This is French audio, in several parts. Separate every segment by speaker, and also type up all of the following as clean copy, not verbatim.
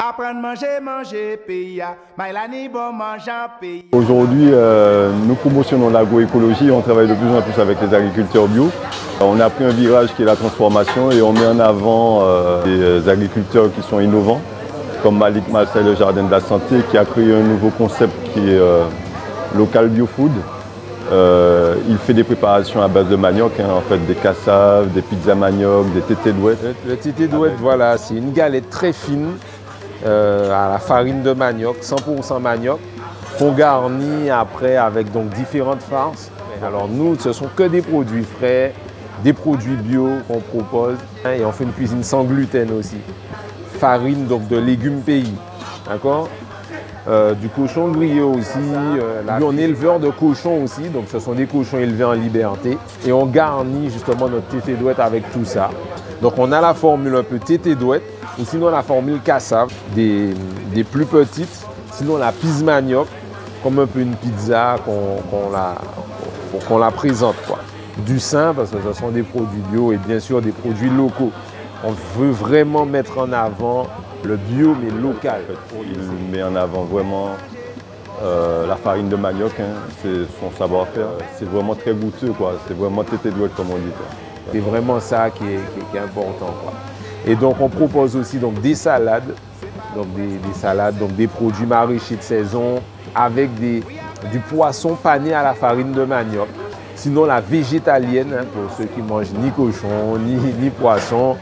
Speaker 1: Apprendre manger, manger, pays. Maïlani bon mangeant, pays.
Speaker 2: Aujourd'hui, nous promotionnons l'agroécologie et on travaille de plus en plus avec les agriculteurs bio. On a pris un virage qui est la transformation et on met en avant des agriculteurs qui sont innovants, comme Malik Marcel, le Jardin de la Santé, qui a créé un nouveau concept qui est Local Bio Food. Il fait des préparations à base de manioc, en fait des cassaves, des pizzas manioc, des tétés douettes.
Speaker 3: Le tété douette, voilà, c'est une galette très fine à la farine de manioc, 100% manioc, qu'on garnit après avec donc différentes farces. Alors nous, ce sont que des produits frais, des produits bio qu'on propose et on fait une cuisine sans gluten aussi. Farine donc de légumes pays, d'accord? Du cochon grillé aussi, on est éleveur de cochons aussi, donc ce sont des cochons élevés en liberté et on garnit justement notre tété douette avec tout ça. Donc on a la formule un peu tété douette ou sinon la formule cassave, des plus petites, sinon la pizza manioc, comme un peu une pizza qu'on la présente, quoi. Du sain parce que ce sont des produits bio et bien sûr des produits locaux. On veut vraiment mettre en avant le bio mais local.
Speaker 2: Il met en avant vraiment la farine de manioc, c'est son savoir-faire. C'est vraiment très goûteux, quoi. C'est vraiment tété douette comme on dit, quoi.
Speaker 3: C'est vraiment ça qui est important, quoi. Et donc on propose aussi donc, des salades, donc des salades, donc des produits maraîchers de saison avec du poisson pané à la farine de manioc. Sinon la végétalienne, pour ceux qui mangent ni cochon, ni poisson.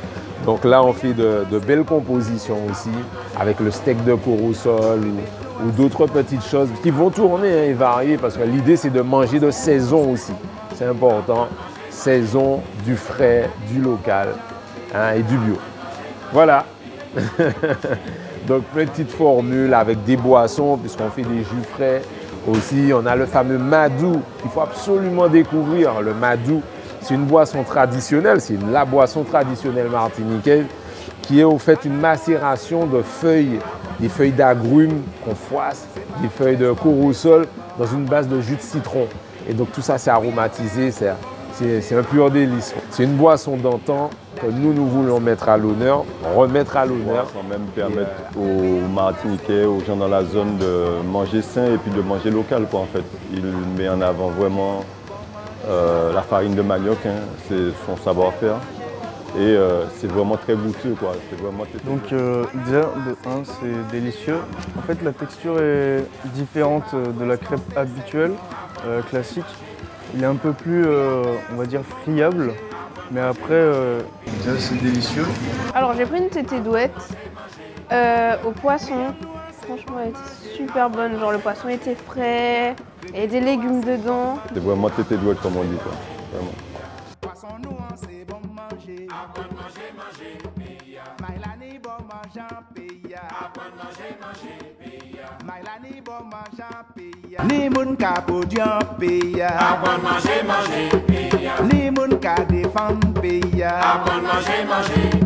Speaker 3: Donc là, on fait de belles compositions aussi, avec le steak de corosol ou d'autres petites choses qui vont tourner et varier, parce que l'idée, c'est de manger de saison aussi. C'est important, saison, du frais, du local et du bio. Voilà. Donc, plein de petites formules avec des boissons, puisqu'on fait des jus frais. Aussi, on a le fameux madou qu'il faut absolument découvrir. Le madou, c'est une boisson traditionnelle, c'est la boisson traditionnelle martiniquaise qui est au fait une macération de feuilles, des feuilles d'agrumes qu'on froisse, des feuilles de corosol dans une base de jus de citron. Et donc tout ça c'est aromatisé, c'est un pur délice. C'est une boisson d'antan que nous voulons mettre à l'honneur, remettre à l'honneur.
Speaker 2: Quand même permettre aux Martiniquais, aux gens dans la zone de manger sain et puis de manger local, quoi, en fait. Il met en avant vraiment la farine de manioc, c'est son savoir-faire et c'est vraiment très goûteux, quoi.
Speaker 4: Donc déjà de 1 c'est délicieux. En fait la texture est différente de la crêpe habituelle, classique. Il est un peu plus on va dire friable, mais après déjà c'est délicieux.
Speaker 5: Alors j'ai pris une tété douette au poisson. Franchement, elle était super bonne. Genre, le poisson était frais, il y avait des légumes dedans.
Speaker 2: C'est vraiment tété douette comme on dit, quoi. Vraiment.
Speaker 1: Poisson noir, c'est bon manger. Apprendre manger, manger, pays. Maïlani bon mangeant, pays. Apprendre manger, manger, pays. Maïlani bon mangeant, pays. Ni moun ka podian, pays. Apprendre manger, manger, pays. Ni moun ka défendre, pays. Apprendre manger, manger,